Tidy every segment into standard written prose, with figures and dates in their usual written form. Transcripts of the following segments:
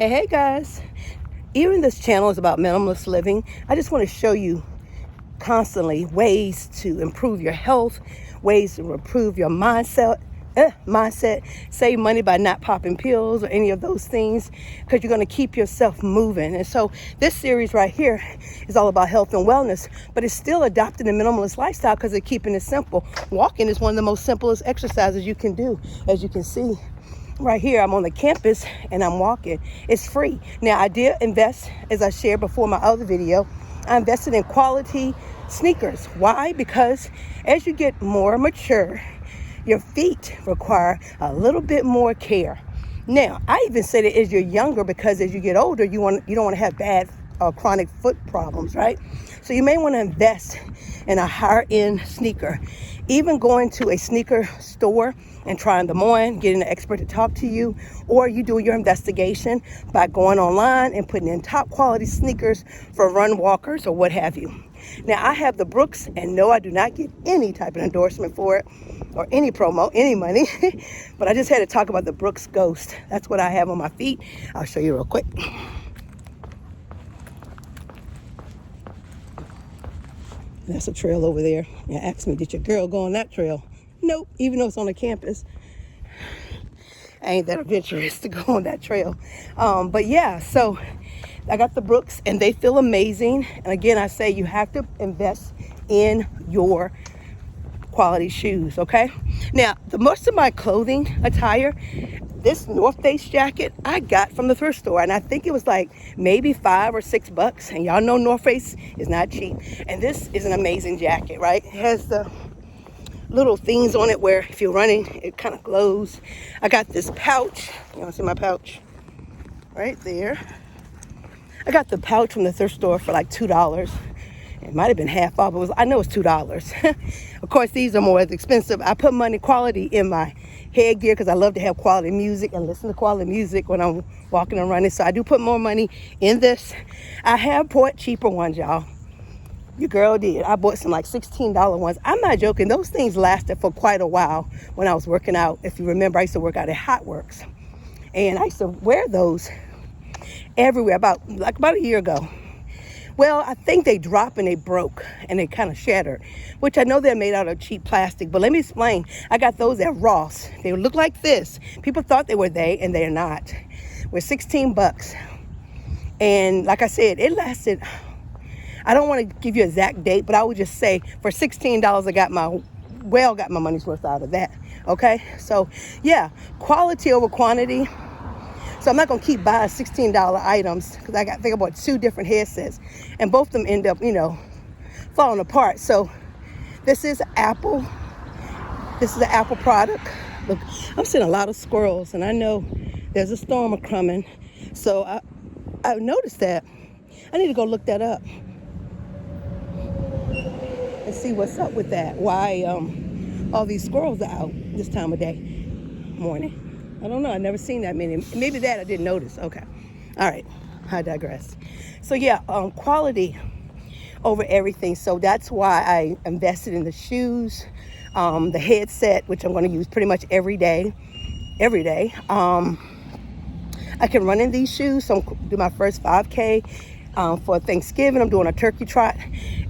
Hey guys, even this channel is about minimalist living. I just want to show you constantly ways to improve your health, ways to improve your mindset, save money by not popping pills or any of those things, because you're going to keep yourself moving. And so this series right here is all about health and wellness, but it's still adopting a minimalist lifestyle because they're keeping it simple. Walking is one of the most simplest exercises you can do. As you can see right here, I'm on the campus and I'm walking. It's free. Now, I did invest, as I shared before my other video, I invested in quality sneakers. Why? Because as you get more mature, your feet require a little bit more care. Now, I even say that as you're younger, because as you get older, you don't want to have bad chronic foot problems, right? So you may want to invest in a higher end sneaker. Even going to a sneaker store and trying them on, getting an expert to talk to you, or you do your investigation by going online and putting in top quality sneakers for run walkers or what have you. Now, I have the Brooks, and no, I do not get any type of endorsement for it or any promo, any money, but I just had to talk about the Brooks Ghost. That's what I have on my feet. I'll show you real quick. That's a trail over there. You asked me, did your girl go on that trail? Nope, even though it's on the campus. I ain't that adventurous to go on that trail. But yeah, so I got the Brooks and they feel amazing. And again, I say you have to invest in your quality shoes, okay? Now, the most of my clothing attire, this North Face jacket I got from the thrift store, and I think it was like maybe $5 or $6, and y'all know North Face is not cheap. And this is an amazing jacket, right? It has the little things on it where if you're running, it kind of glows. I got this pouch. You want to see my pouch? Right there. I got the pouch from the thrift store for like $2. It might have been half off. I know it's $2. Of course, these are more expensive. I put money quality in my headgear because I love to have quality music and listen to quality music when I'm walking and running. So I do put more money in this. I have bought cheaper ones, y'all. Your girl did. I bought some like $16 ones. I'm not joking. Those things lasted for quite a while when I was working out. If you remember, I used to work out at Hot Works. And I used to wear those everywhere about a year ago. Well, I think they dropped and they broke and they kind of shattered, which I know they're made out of cheap plastic. But let me explain. I got those at Ross. They look like this. People thought they were and they're not. We're $16. And like I said, it lasted. I don't want to give you an exact date, but I would just say for $16, I got my money's worth out of that. Okay. So yeah, quality over quantity. So I'm not going to keep buying $16 items because I think I bought 2 different headsets and both of them end up, falling apart. So this is Apple. This is an Apple product. Look, I'm seeing a lot of squirrels and I know there's a storm coming. So I noticed that. I need to go look that up and see what's up with that. Why all these squirrels are out this time of day, morning. I don't know. I've never seen that many. Maybe that I didn't notice. Okay. All right. I digress. So yeah, quality over everything. So that's why I invested in the shoes, the headset, which I'm going to use pretty much every day. I can run in these shoes. So I'm going to do my first 5K for Thanksgiving. I'm doing a turkey trot.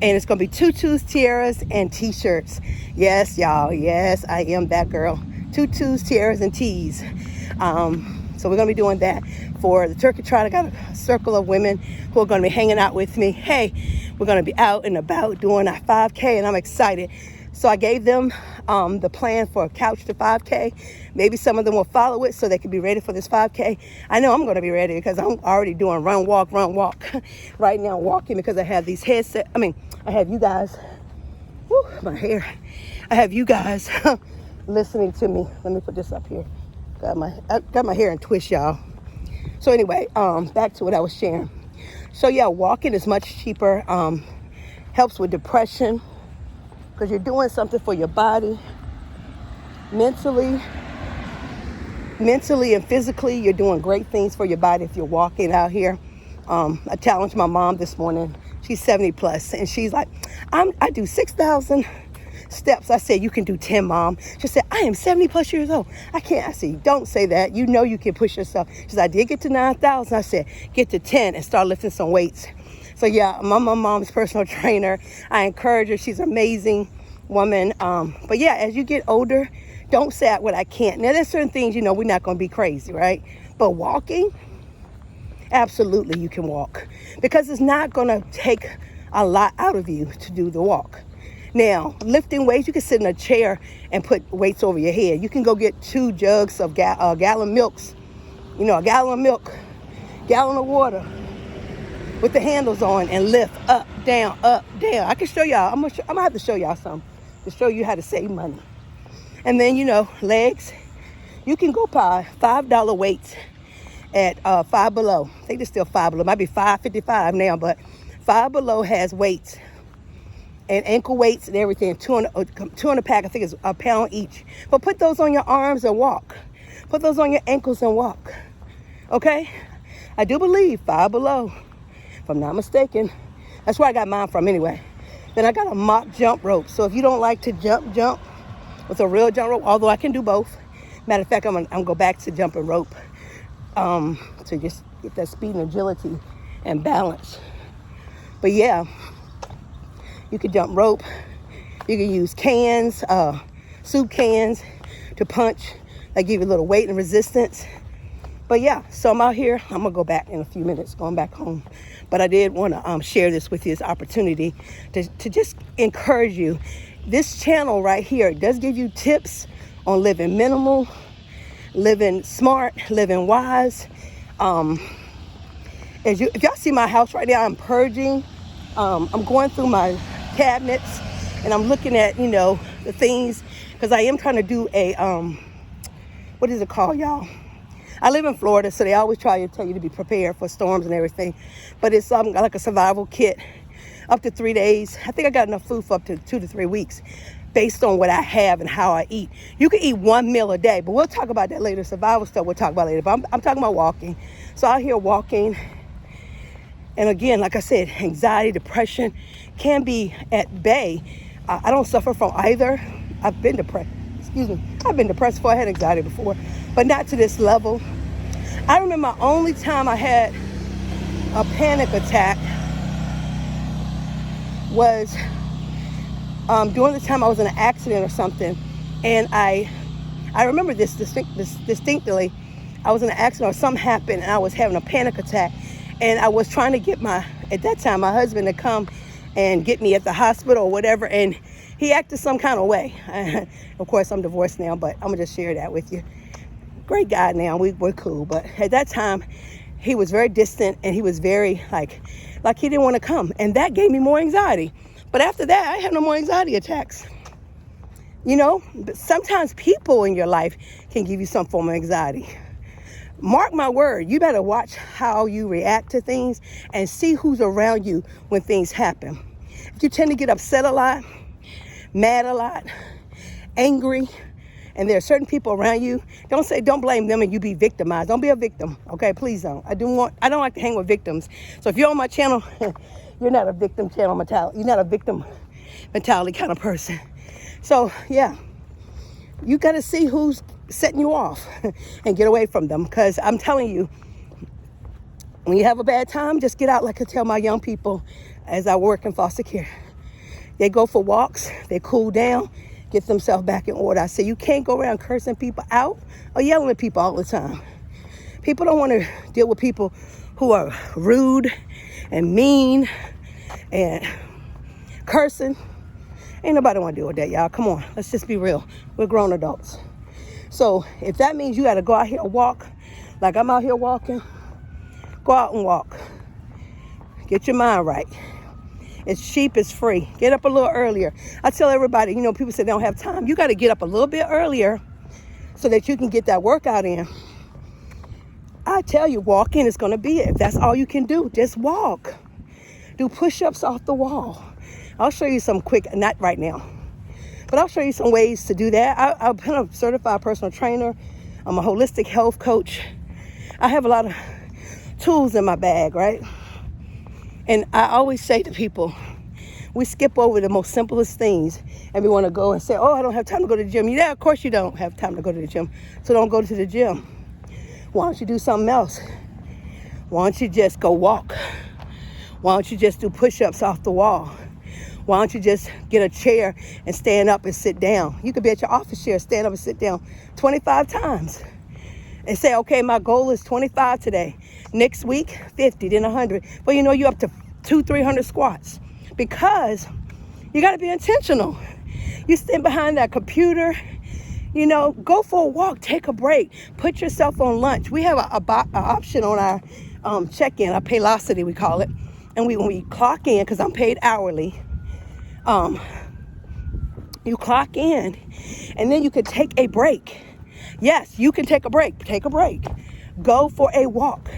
And it's going to be tutus, tiaras, and t-shirts. Yes, y'all. Yes, I am that girl. Tutus, tiaras, and tees. So we're going to be doing that for the turkey trot. I got a circle of women who are going to be hanging out with me. Hey, we're going to be out and about doing our 5K, and I'm excited. So I gave them the plan for a couch to 5K. Maybe some of them will follow it so they can be ready for this 5K. I know I'm going to be ready because I'm already doing run, walk. Right now, walking because I have these headsets. I have you guys. Whew, my hair. I have you guys listening to me. Let me put this up here. I got my hair in twist, y'all. So anyway, back to what I was sharing. So yeah, walking is much cheaper. Helps with depression because you're doing something for your body. Mentally and physically, you're doing great things for your body if you're walking out here. I challenged my mom this morning. She's 70 plus, and she's like, I do 6,000 steps. I said, you can do 10, Mom. She said, I am 70 plus years old. I can't. I said, don't say that. You know you can push yourself. She said, I did get to 9,000. I said, get to 10 and start lifting some weights. So yeah, my mom's personal trainer. I encourage her. She's an amazing woman. But yeah, as you get older, don't say what I can't. Now, there's certain things, you know, we're not going to be crazy, right? But walking, absolutely you can walk, because it's not going to take a lot out of you to do the walk. Now, lifting weights, you can sit in a chair and put weights over your head. You can go get 2 jugs of gallon milks, you know, a gallon of milk, gallon of water with the handles on, and lift up, down, up, down. I can show y'all. I'm gonna have to show y'all some to show you how to save money. And then, you know, legs, you can go buy $5 weights at Five Below. I think it's still Five Below. It might be $5.55 now, but Five Below has weights and ankle weights and everything. 200 pack, I think it's a pound each. But put those on your arms and walk. Put those on your ankles and walk. Okay? I do believe Five Below, if I'm not mistaken. That's where I got mine from anyway. Then I got a mock jump rope. So if you don't like to jump with a real jump rope, although I can do both. Matter of fact, I'm gonna go back to jumping rope to just get that speed and agility and balance. But yeah, you can jump rope. You can use cans, soup cans to punch. They give you a little weight and resistance. But yeah, so I'm out here. I'm gonna go back in a few minutes, going back home. But I did want to share this with you, this opportunity to just encourage you. This channel right here does give you tips on living minimal, living smart, living wise. If y'all see my house right now, I'm purging. I'm going through my cabinets and I'm looking at, you know, the things, because I am trying to do a, what is it called, y'all? I live in Florida, so they always try to tell you to be prepared for storms and everything. But it's like a survival kit, up to 3 days. I think I got enough food for up to 2 to 3 weeks based on what I have and how I eat. You can eat 1 meal a day, but we'll talk about that later. Survival stuff we'll talk about later. But I'm talking about walking. So out here walking. And again, like I said, anxiety, depression can be at bay. I don't suffer from either. I've been depressed. I've been depressed before. I had anxiety before, but not to this level. I remember the only time I had a panic attack was during the time I was in an accident or something. And I remember this distinctly. I was in an accident or something happened and I was having a panic attack. And I was trying to get at that time, my husband to come and get me at the hospital or whatever. And he acted some kind of way. Of course, I'm divorced now, but I'm going to just share that with you. Great guy now. We're cool. But at that time, he was very distant and he was very like he didn't want to come. And that gave me more anxiety. But after that, I had no more anxiety attacks. You know, but sometimes people in your life can give you some form of anxiety. Mark my word, you better watch how you react to things and see who's around you when things happen. If you tend to get upset a lot, mad a lot, angry, and there are certain people around you, don't blame them and you be victimized. Don't be a victim, okay? Please don't. I don't like to hang with victims. So if you're on my channel, you're not a victim channel mentality. You're not a victim mentality kind of person. So yeah, you got to see who's setting you off and get away from them. Because I'm telling you, when you have a bad time, just get out. Like I tell my young people as I work in foster care, they go for walks, they cool down, get themselves back in order. I say you can't go around cursing people out or yelling at people all the time. People don't want to deal with people who are rude and mean and cursing. Ain't nobody want to deal with that, y'all. Come on, let's just be real. We're grown adults. So if that means you got to go out here and walk, like I'm out here walking, go out and walk. Get your mind right. It's cheap, it's free. Get up a little earlier. I tell everybody, you know, people say they don't have time. You got to get up a little bit earlier so that you can get that workout in. I tell you, walking is going to be it. If that's all you can do, just walk. Do push-ups off the wall. I'll show you some quick, not right now, but I'll show you some ways to do that. I've been a certified personal trainer. I'm a holistic health coach. I have a lot of tools in my bag, right? And I always say to people, we skip over the most simplest things And we want to go and say, oh, I don't have time to go to the gym. Yeah, of course you don't have time to go to the gym. So don't go to the gym. Why don't you do something else? Why don't you just go walk? Why don't you just do push-ups off the wall? Why don't you just get a chair and stand up and sit down? You could be at your office chair, stand up and sit down 25 times. And say, okay, my goal is 25 today. Next week, 50, then 100. Well, you know, you're up to 200-300 squats. Because you got to be intentional. You stand behind that computer, you know, go for a walk, take a break, put yourself on lunch. We have an option on our check-in, our Paylocity, we call it. And when we clock in, because I'm paid hourly, you clock in, and then you can take a break. Yes, you can take a break. Take a break. Go for a walk.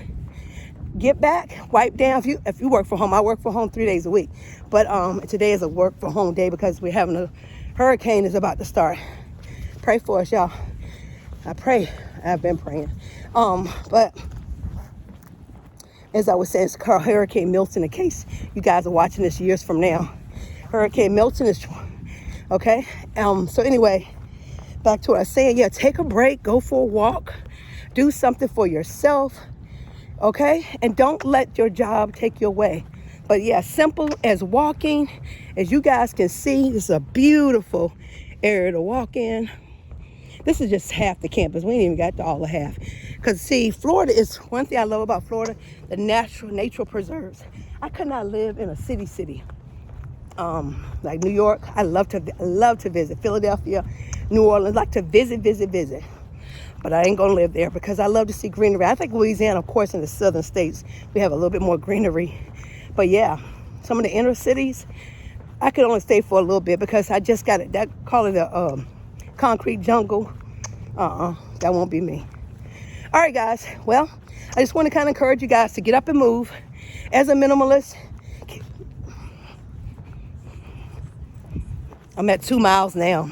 Get back, wipe down. If you work from home, I work from home 3 days a week. But today is a work from home day because we're having a hurricane is about to start. Pray for us, y'all. I pray. I've been praying. But as I was saying, it's called Hurricane Milton. In case you guys are watching this years from now, Hurricane Milton is okay. So anyway, back to what I was saying. Yeah, take a break, go for a walk, do something for yourself, okay? And don't let your job take you away. But yeah, simple as walking. As you guys can see, this is a beautiful area to walk in. This is just half the campus. We ain't even got to all the half. Because see, Florida is, one thing I love about Florida, the natural preserves. I could not live in a city. Like New York, I love to visit. Philadelphia, New Orleans, like to visit. But I ain't gonna live there because I love to see greenery. I think Louisiana, of course, in the southern states, we have a little bit more greenery. But yeah, some of the inner cities, I could only stay for a little bit because I just got it. That call it a concrete jungle. That won't be me. All right, guys. Well, I just want to kind of encourage you guys to get up and move. As a minimalist, I'm at 2 miles now.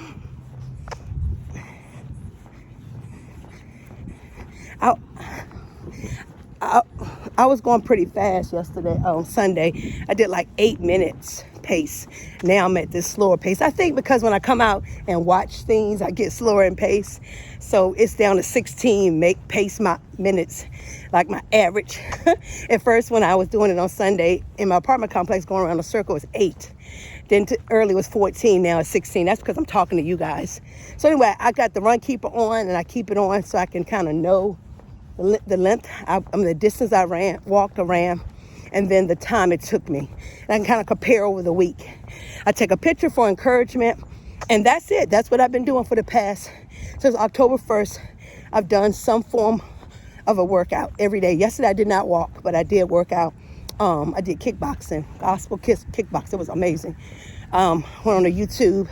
I was going pretty fast yesterday on Sunday. I did like 8 minutes pace. Now I'm at this slower pace. I think because when I come out and watch things, I get slower in pace. So it's down to 16 pace my minutes, like my average. At first, when I was doing it on Sunday in my apartment complex, going around the circle, was 8. Then early was 14, now it's 16. That's because I'm talking to you guys. So anyway, I got the Run Keeper on, and I keep it on so I can kind of know the length, the distance I walked around, and then the time it took me. And I can kind of compare over the week. I take a picture for encouragement, and that's it. That's what I've been doing for the past, since October 1st. I've done some form of a workout every day. Yesterday I did not walk, but I did work out. I did kickboxing, gospel kickboxing. It was amazing. Went on a YouTube.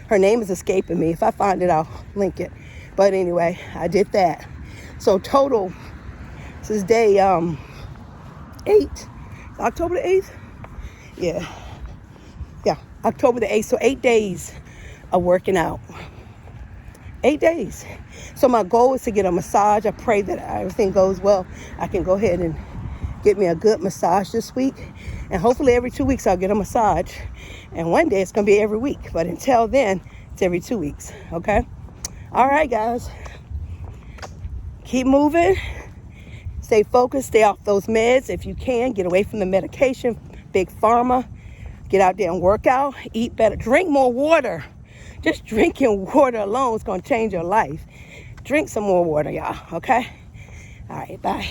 Her name is escaping me. If I find it, I'll link it. But anyway, I did that. So total, this is day 8, October the 8th? Yeah, October the 8th. So 8 days of working out. 8 days. So my goal is to get a massage. I pray that everything goes well. I can go ahead and get me a good massage this week. And hopefully every 2 weeks I'll get a massage. And one day it's going to be every week. But until then, it's every 2 weeks. Okay? All right, guys. Keep moving. Stay focused. Stay off those meds if you can. Get away from the medication. Big pharma. Get out there and work out. Eat better. Drink more water. Just drinking water alone is going to change your life. Drink some more water, y'all. Okay? All right. Bye.